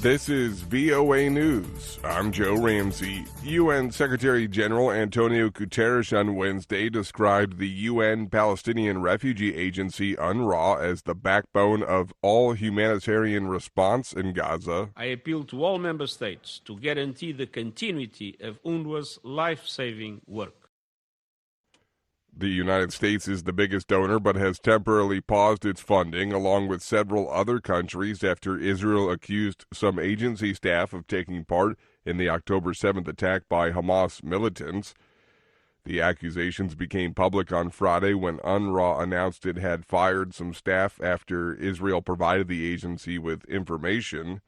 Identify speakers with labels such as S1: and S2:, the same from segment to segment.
S1: This is VOA News. I'm Joe Ramsey. UN Secretary General Antonio Guterres on Wednesday described the UN Palestinian Refugee Agency, UNRWA, as the backbone of all humanitarian response in Gaza.
S2: I appeal to all member states to guarantee the continuity of UNRWA's life-saving work.
S1: The United States is the biggest donor but has temporarily paused its funding, along with several other countries, after Israel accused some agency staff of taking part in the October 7th attack by Hamas militants. The accusations became public on Friday when UNRWA announced it had fired some staff after Israel provided the agency with information.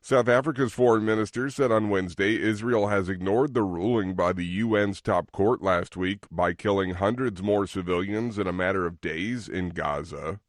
S1: South Africa's foreign minister said on Wednesday Israel has ignored the ruling by the UN's top court last week by killing hundreds more civilians in a matter of days in Gaza.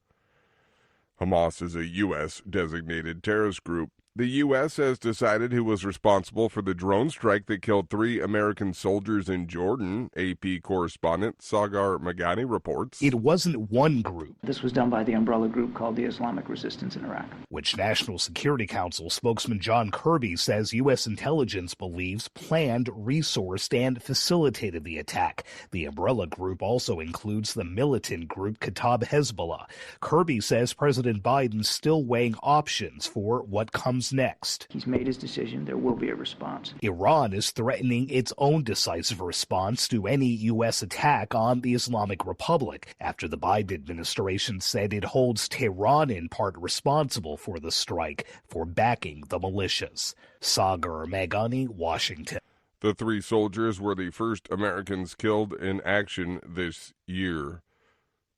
S1: Hamas is a U.S.-designated terrorist group. The U.S. has decided who was responsible for the drone strike that killed 3 American soldiers in Jordan. AP correspondent Sagar Magani reports.
S3: It wasn't one group.
S4: This was done by the umbrella group called the Islamic Resistance in Iraq,
S3: which National Security Council spokesman John Kirby says U.S. intelligence believes planned, resourced, and facilitated the attack. The umbrella group also includes the militant group Kataib Hezbollah. Kirby says President Biden's still weighing options for what comes next.
S4: He's made his decision. There will be a response.
S3: Iran is threatening its own decisive response to any U.S. attack on the Islamic Republic after the Biden administration said it holds Tehran in part responsible for the strike for backing the militias. Sagar Magani, Washington.
S1: The 3 soldiers were the first Americans killed in action this year.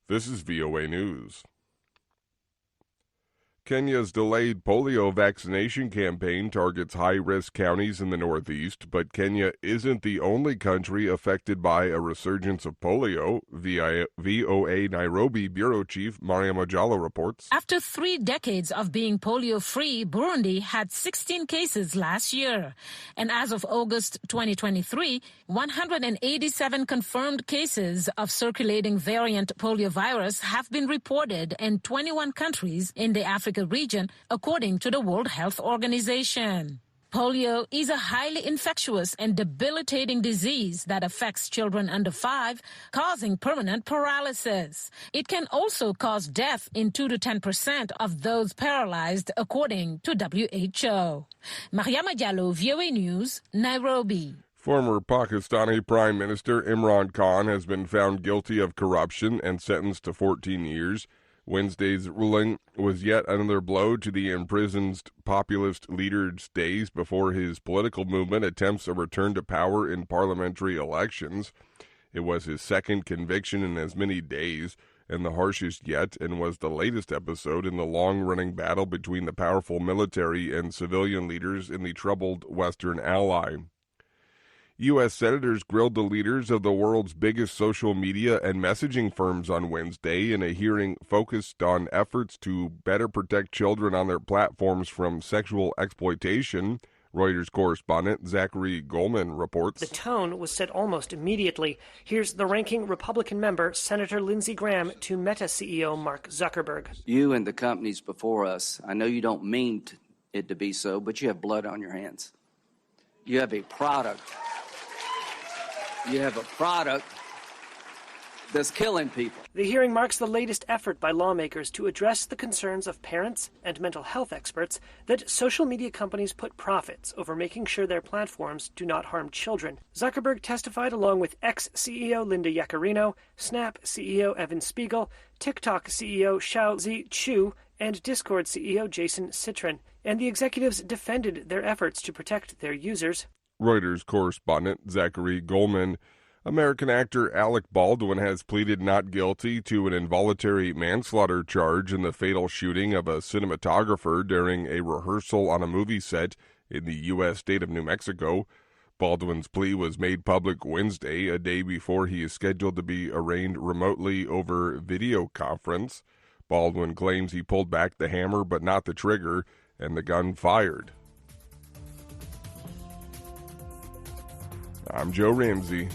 S1: This is VOA News. Kenya's delayed polio vaccination campaign targets high-risk counties in the Northeast, but Kenya isn't the only country affected by a resurgence of polio. VOA Nairobi Bureau Chief Mariam Ajala reports.
S5: After 3 decades of being polio-free, Burundi had 16 cases last year. And as of August 2023, 187 confirmed cases of circulating variant poliovirus have been reported in 21 countries in the African region, according to the World Health Organization. Polio is a highly infectious and debilitating disease that affects children under 5, causing permanent paralysis. It can also cause death in 2 to 10% of those paralyzed, according to WHO. Mariama Diallo, VOA News, Nairobi.
S1: Former Pakistani Prime Minister Imran Khan has been found guilty of corruption and sentenced to 14 years. Wednesday's ruling was yet another blow to the imprisoned populist leader's days before his political movement attempts a return to power in parliamentary elections. It was his second conviction in as many days, and the harshest yet, and was the latest episode in the long-running battle between the powerful military and civilian leaders in the troubled Western ally. U.S. senators grilled the leaders of the world's biggest social media and messaging firms on Wednesday in a hearing focused on efforts to better protect children on their platforms from sexual exploitation. Reuters correspondent Zachary Goldman reports.
S6: The tone was set almost immediately. Here's the ranking Republican member, Senator Lindsey Graham, to Meta CEO Mark Zuckerberg.
S7: You and the companies before us, I know you don't mean it to be so, but you have blood on your hands. You have a product. You have a product that's killing people.
S6: The hearing marks the latest effort by lawmakers to address the concerns of parents and mental health experts that social media companies put profits over making sure their platforms do not harm children. Zuckerberg testified along with ex-CEO Linda Yaccarino, Snap CEO Evan Spiegel, TikTok CEO Xiaozi Chu, and Discord CEO Jason Citrin. And the executives defended their efforts to protect their users.
S1: Reuters correspondent Zachary Goldman. American actor Alec Baldwin has pleaded not guilty to an involuntary manslaughter charge in the fatal shooting of a cinematographer during a rehearsal on a movie set in the U.S. state of New Mexico. Baldwin's plea was made public Wednesday, a day before he is scheduled to be arraigned remotely over video conference. Baldwin claims he pulled back the hammer but not the trigger, and the gun fired. I'm Joe Ramsey.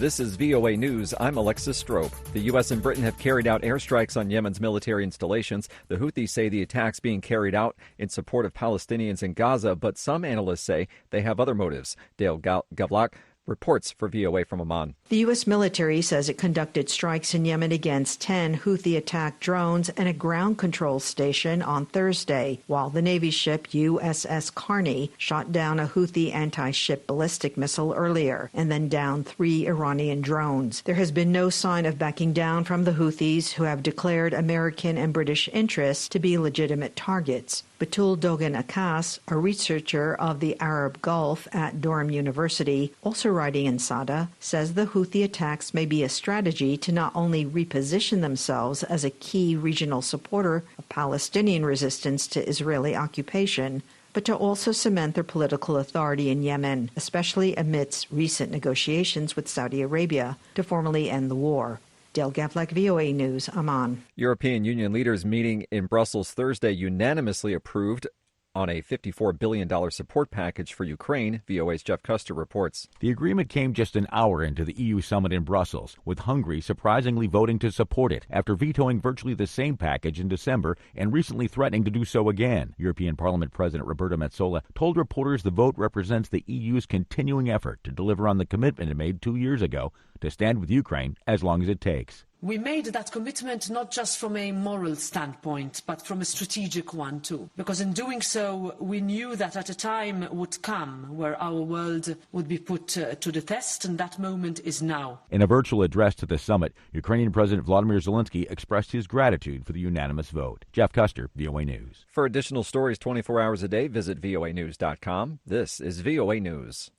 S8: This is VOA News. I'm Alexis Strope. The U.S. and Britain have carried out airstrikes on Yemen's military installations. The Houthis say the attacks being carried out in support of Palestinians in Gaza, but some analysts say they have other motives. Dale Gavlak reports for VOA from Amman.
S9: The U.S. military says it conducted strikes in Yemen against 10 Houthi-attacked drones and a ground control station on Thursday, while the Navy ship USS Carney shot down a Houthi anti-ship ballistic missile earlier and then downed 3 Iranian drones. There has been no sign of backing down from the Houthis, who have declared American and British interests to be legitimate targets. Batul Dogan Akas, a researcher of the Arab Gulf at Durham University, also writing in Sada, says the Houthi attacks may be a strategy to not only reposition themselves as a key regional supporter of Palestinian resistance to Israeli occupation, but to also cement their political authority in Yemen, especially amidst recent negotiations with Saudi Arabia to formally end the war. Dale Gavlak, VOA News, Amman.
S8: European Union leaders meeting in Brussels Thursday unanimously approved on a $54 billion support package for Ukraine. VOA's Jeff Custer reports.
S10: The agreement came just an hour into the EU summit in Brussels, with Hungary surprisingly voting to support it after vetoing virtually the same package in December and recently threatening to do so again. European Parliament President Roberta Metsola told reporters the vote represents the EU's continuing effort to deliver on the commitment it made 2 years ago to stand with Ukraine as long as it takes.
S11: We made that commitment not just from a moral standpoint, but from a strategic one too. Because in doing so, we knew that at a time would come where our world would be put to the test, and that moment is now.
S10: In a virtual address to the summit, Ukrainian President Volodymyr Zelensky expressed his gratitude for the unanimous vote. Jeff Custer, VOA News.
S8: For additional stories 24 hours a day, visit voanews.com. This is VOA News.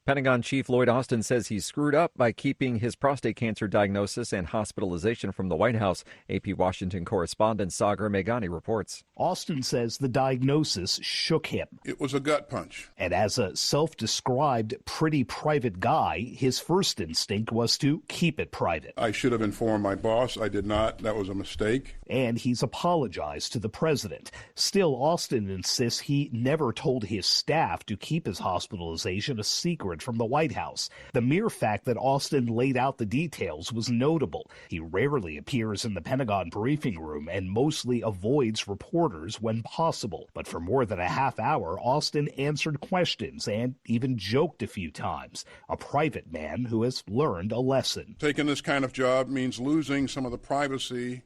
S8: Pentagon Chief Lloyd Austin says he screwed up by keeping his prostate cancer diagnosis and hospitalization from the White House. AP Washington correspondent Sagar Meghani reports.
S3: Austin says the diagnosis shook him.
S12: It was a gut punch.
S3: And as a self-described pretty private guy, his first instinct was to keep it private.
S12: I should have informed my boss. I did not. That was a mistake.
S3: And he's apologized to the president. Still, Austin insists he never told his staff to keep his hospitalization a secret from the White House. The mere fact that Austin laid out the details was notable. He rarely appears in the Pentagon briefing room and mostly avoids reporters when possible. But for more than a half hour, Austin answered questions and even joked a few times. A private man who has learned a lesson.
S12: Taking this kind of job means losing some of the privacy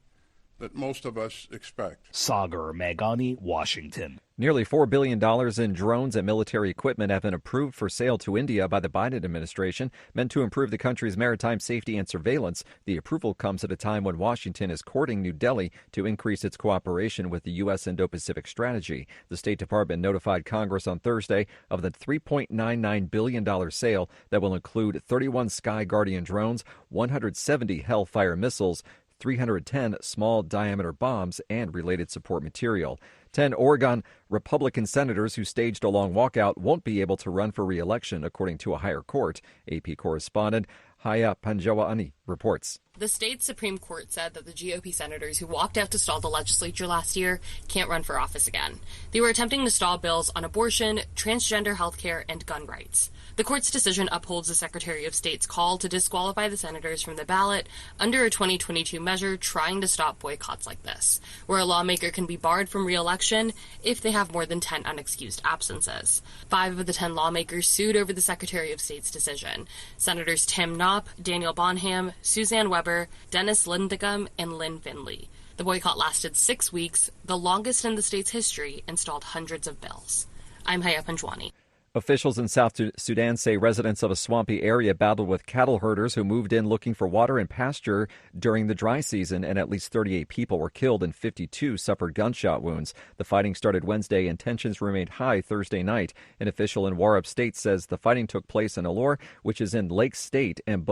S12: that most of us expect.
S3: Sagar Meghani, Washington.
S8: Nearly $4 billion in drones and military equipment have been approved for sale to India by the Biden administration, meant to improve the country's maritime safety and surveillance. The approval comes at a time when Washington is courting New Delhi to increase its cooperation with the U.S. Indo-Pacific strategy. The State Department notified Congress on Thursday of the $3.99 billion sale that will include 31 Sky Guardian drones, 170 Hellfire missiles, 310 small-diameter bombs, and related support material. 10 Oregon Republican senators who staged a long walkout won't be able to run for re-election, according to a higher court. AP correspondent Haya Panjawani reports.
S13: The state Supreme Court said that the GOP senators who walked out to stall the legislature last year can't run for office again. They were attempting to stall bills on abortion, transgender health care, and gun rights. The court's decision upholds the Secretary of State's call to disqualify the senators from the ballot under a 2022 measure trying to stop boycotts like this, where a lawmaker can be barred from re-election if they have more than 10 unexcused absences. 5 of the 10 lawmakers sued over the Secretary of State's decision. Senators Tim Knopp, Daniel Bonham, Suzanne Weber, Dennis Linthicum, and Lynn Finley. The boycott lasted 6 weeks, the longest in the state's history, and stalled hundreds of bills. I'm Haya Panjwani.
S8: Officials in South Sudan say residents of a swampy area battled with cattle herders who moved in looking for water and pasture during the dry season, and at least 38 people were killed and 52 suffered gunshot wounds. The fighting started Wednesday and tensions remained high Thursday night. An official in Warrap State says the fighting took place in Alor, which is in Lake State, and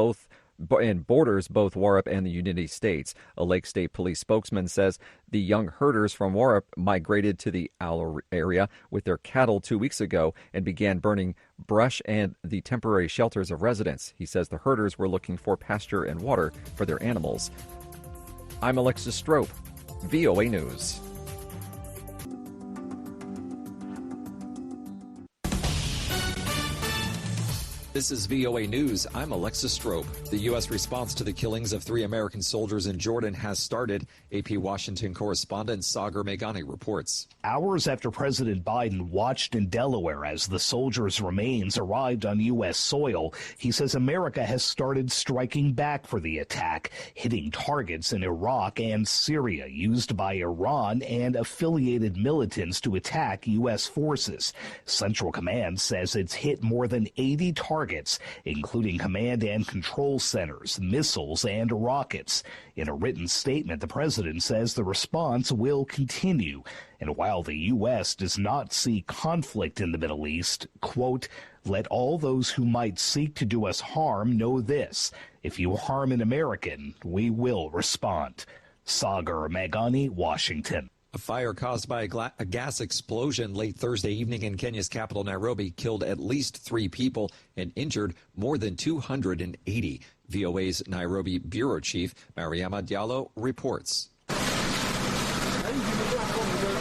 S8: borders both Warrap and the United States. A Lake State police spokesman says the young herders from Warrap migrated to the Alor area with their cattle 2 weeks ago and began burning brush and the temporary shelters of residents. He says the herders were looking for pasture and water for their animals. I'm Alexis Strope, VOA News. This is VOA News. I'm Alexis Strope. The U.S. response to the killings of 3 American soldiers in Jordan has started. AP Washington correspondent Sagar Meghani reports.
S3: Hours after President Biden watched in Delaware as the soldiers' remains arrived on U.S. soil, he says America has started striking back for the attack, hitting targets in Iraq and Syria used by Iran and affiliated militants to attack U.S. forces. Central Command says it's hit more than 80 targets, including command and control centers, missiles, and rockets. In a written statement, the president says the response will continue. And while the U.S. does not see conflict in the Middle East, quote, let all those who might seek to do us harm know this. If you harm an American, we will respond. Sagar Meghani, Washington.
S8: A fire caused by a gas explosion late Thursday evening in Kenya's capital, Nairobi, killed at least 3 people and injured more than 280. VOA's Nairobi bureau chief, Mariama Diallo, reports.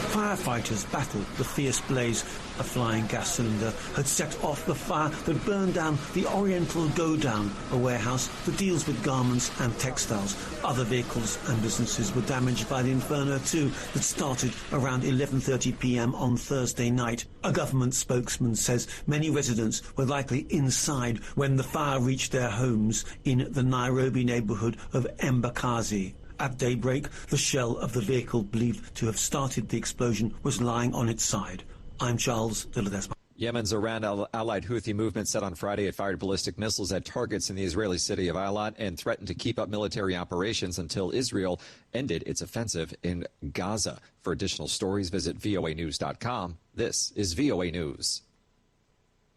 S14: Firefighters battled the fierce blaze. A flying gas cylinder had set off the fire that burned down the Oriental Godown, a warehouse that deals with garments and textiles. Other vehicles and businesses were damaged by the inferno too, that started around 11:30 p.m. on Thursday night. A government spokesman says many residents were likely inside when the fire reached their homes in the Nairobi neighborhood of Embakasi. At daybreak, the shell of the vehicle believed to have started the explosion was lying on its side. I'm Charles de Ledesma.
S8: Yemen's Iran-allied Houthi movement said on Friday it fired ballistic missiles at targets in the Israeli city of Eilat and threatened to keep up military operations until Israel ended its offensive in Gaza. For additional stories, visit voanews.com. This is VOA News.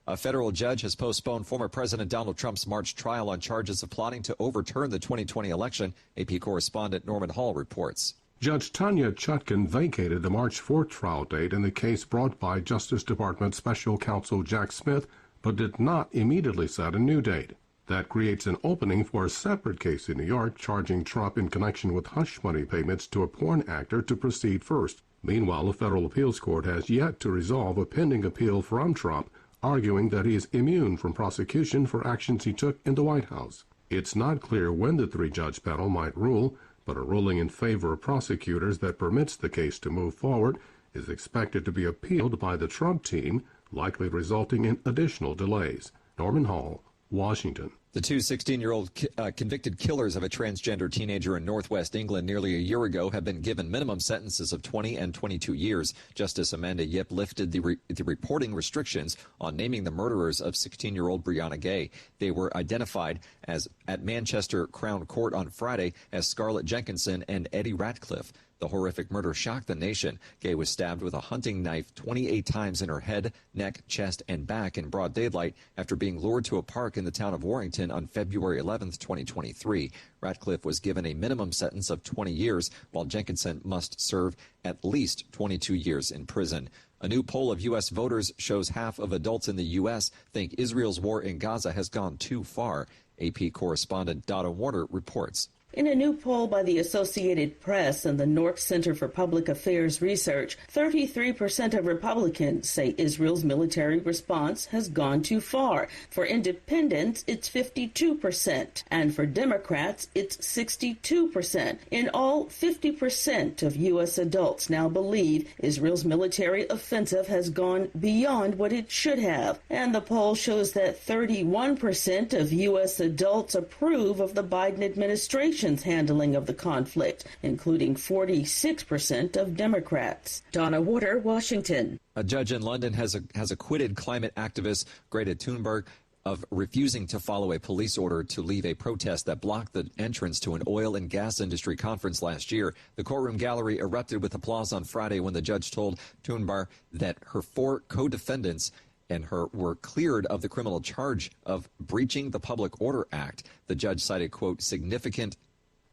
S8: A federal judge has postponed former President Donald Trump's March trial on charges of plotting to overturn the 2020 election. AP correspondent Norman Hall reports.
S15: Judge Tanya Chutkan vacated the March 4th trial date in the case brought by Justice Department Special Counsel Jack Smith, but did not immediately set a new date. That creates an opening for a separate case in New York charging Trump in connection with hush money payments to a porn actor to proceed first. Meanwhile, a federal appeals court has yet to resolve a pending appeal from Trump, arguing that he is immune from prosecution for actions he took in the White House. It's not clear when the 3-judge panel might rule, but a ruling in favor of prosecutors that permits the case to move forward is expected to be appealed by the Trump team, likely resulting in additional delays. Norman Hall, Washington.
S8: The 2 16-year-old convicted killers of a transgender teenager in northwest England nearly a year ago have been given minimum sentences of 20 and 22 years. Justice Amanda Yip lifted the reporting restrictions on naming the murderers of 16-year-old Brianna Gay. They were identified as at Manchester Crown Court on Friday as Scarlett Jenkinson and Eddie Ratcliffe. The horrific murder shocked the nation. Gay was stabbed with a hunting knife 28 times in her head, neck, chest, and back in broad daylight after being lured to a park in the town of Warrington on February 11, 2023. Ratcliffe was given a minimum sentence of 20 years, while Jenkinson must serve at least 22 years in prison. A new poll of U.S. voters shows half of adults in the U.S. think Israel's war in Gaza has gone too far. AP correspondent Donna Warner reports.
S16: In a new poll by the Associated Press and the North Center for Public Affairs Research, 33% of Republicans say Israel's military response has gone too far. For independents, it's 52%, and for Democrats, it's 62%. In all, 50% of U.S. adults now believe Israel's military offensive has gone beyond what it should have. And the poll shows that 31% of U.S. adults approve of the Biden administration handling of the conflict, including 46% of Democrats. Donna Warner, Washington.
S8: A judge in London has acquitted climate activist Greta Thunberg of refusing to follow a police order to leave a protest that blocked the entrance to an oil and gas industry conference last year. The courtroom gallery erupted with applause on Friday when the judge told Thunberg that her 4 co-defendants and her were cleared of the criminal charge of breaching the Public Order Act. The judge cited, quote, significant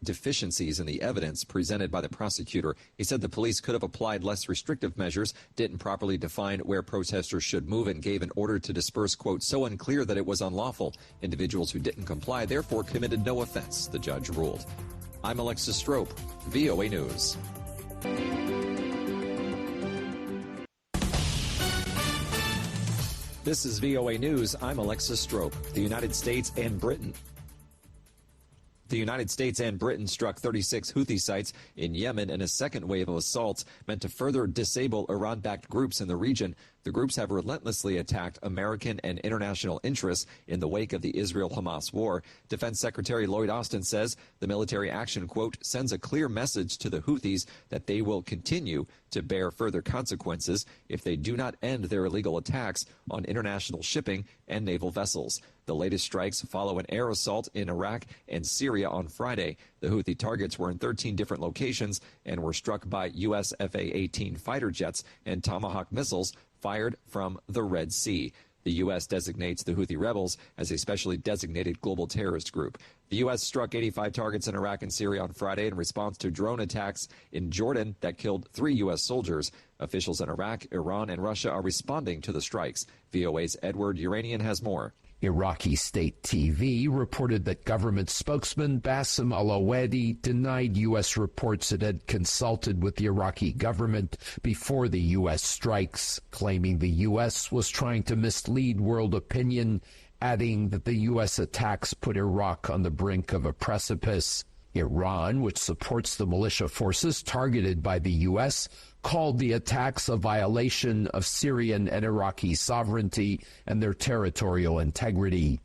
S8: deficiencies in the evidence presented by the prosecutor. He said the police could have applied less restrictive measures, didn't properly define where protesters should move, and gave an order to disperse, quote, so unclear that it was unlawful. Individuals who didn't comply therefore committed no offense, the judge ruled. I'm Alexis Strope, VOA News. This is VOA News. I'm Alexis Strope. The United States and Britain struck 36 Houthi sites in Yemen in a second wave of assaults meant to further disable Iran-backed groups in the region. The groups have relentlessly attacked American and international interests in the wake of the Israel-Hamas war. Defense Secretary Lloyd Austin says the military action, quote, sends a clear message to the Houthis that they will continue to bear further consequences if they do not end their illegal attacks on international shipping and naval vessels. The latest strikes follow an air assault in Iraq and Syria on Friday. The Houthi targets were in 13 different locations and were struck by U.S. Fa-18 fighter jets and Tomahawk missiles fired from the Red Sea. The U.S. designates the Houthi rebels as a specially designated global terrorist group. The U.S. struck 85 targets in Iraq and Syria on Friday in response to drone attacks in Jordan that killed 3 U.S. soldiers. Officials in Iraq, Iran, and Russia are responding to the strikes. VOA's Edward Uranian has more.
S17: Iraqi state TV reported that government spokesman Bassem al-Awadi denied U.S. reports it had consulted with the Iraqi government before the U.S. strikes, claiming the U.S. was trying to mislead world opinion, adding that the U.S. attacks put Iraq on the brink of a precipice. Iran, which supports the militia forces targeted by the U.S., called the attacks a violation of Syrian and Iraqi sovereignty and their territorial integrity.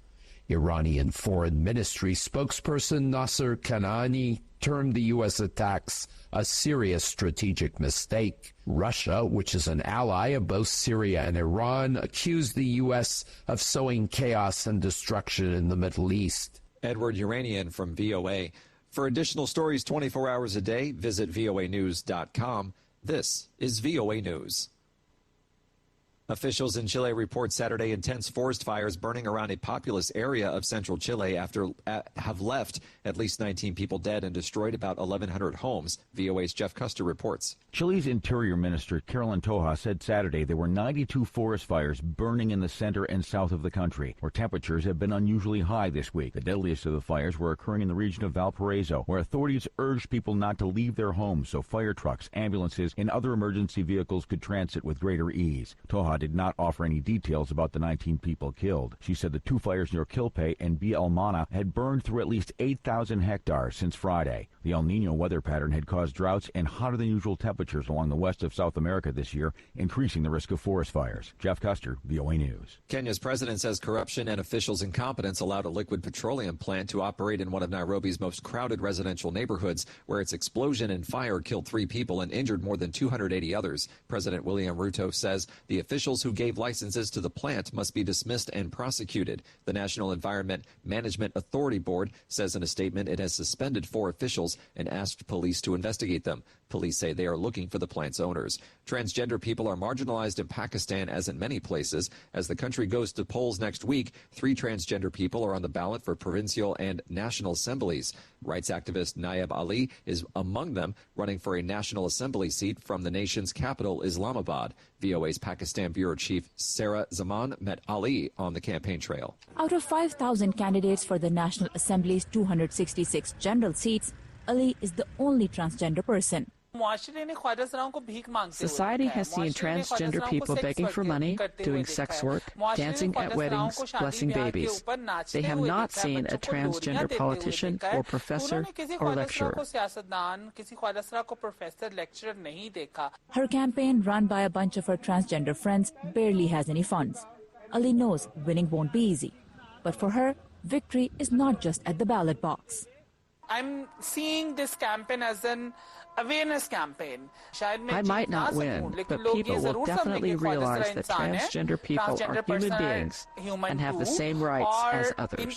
S17: Iranian Foreign Ministry spokesperson Nasser Kanani termed the U.S. attacks a serious strategic mistake. Russia, which is an ally of both Syria and Iran, accused the U.S. of sowing chaos and destruction in the Middle East.
S8: Edward Uranian from VOA. For additional stories 24 hours a day, visit voanews.com. This is VOA News. Officials in Chile report Saturday intense forest fires burning around a populous area of central Chile have left at least 19 people dead and destroyed about 1,100 homes. VOA's Jeff Custer reports.
S10: Chile's Interior Minister Carolyn Toja said Saturday there were 92 forest fires burning in the center and south of the country, where temperatures have been unusually high this week. The deadliest of the fires were occurring in the region of Valparaiso, where authorities urged people not to leave their homes so fire trucks, ambulances, and other emergency vehicles could transit with greater ease. Toja did not offer any details about the 19 people killed. She said the 2 fires near Quilpé and Bielmana had burned through at least 8,000 hectares since Friday. The El Nino weather pattern had caused droughts and hotter than usual temperatures along the west of South America this year, increasing the risk of forest fires. Jeff Custer, VOA News.
S8: Kenya's president says corruption and officials' incompetence allowed a liquid petroleum plant to operate in one of Nairobi's most crowded residential neighborhoods, where its explosion and fire killed 3 people and injured more than 280 others. President William Ruto says the officials who gave licenses to the plant must be dismissed and prosecuted. The National Environment Management Authority Board says in a statement it has suspended 4 officials and asked police to investigate them. Police say they are looking for the plant's owners. Transgender people are marginalized in Pakistan, as in many places. As the country goes to polls next week, 3 transgender people are on the ballot for provincial and national assemblies. Rights activist Nayab Ali is among them, running for a National Assembly seat from the nation's capital, Islamabad. VOA's Pakistan Bureau Chief Sarah Zaman met Ali on the campaign trail.
S18: Out of 5,000 candidates for the National Assembly's 266 general seats, Ali is the only transgender person.
S19: Society has seen transgender people begging for money, doing sex work, dancing at weddings, blessing babies. They have not seen a transgender politician or professor or lecturer.
S18: Her campaign, run by a bunch of her transgender friends, barely has any funds. Ali knows winning won't be easy. But for her, victory is not just at the ballot box.
S20: I'm seeing this campaign as an awareness campaign.
S19: I might not win, but people will definitely realize that transgender people are human beings and have the same rights as others.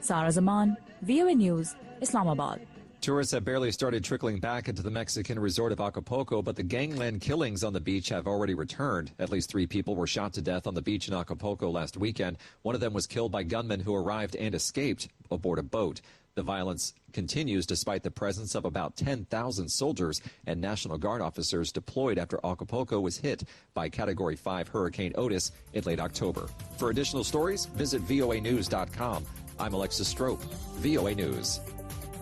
S18: Sarah Zaman, VOA News, Islamabad.
S8: Tourists have barely started trickling back into the Mexican resort of Acapulco, but the gangland killings on the beach have already returned. At least 3 people were shot to death on the beach in Acapulco last weekend. One of them was killed by gunmen who arrived and escaped aboard a boat. The violence continues despite the presence of about 10,000 soldiers and National Guard officers deployed after Acapulco was hit by Category 5 Hurricane Otis in late October. For additional stories, visit voanews.com. I'm Alexis Strope, VOA News.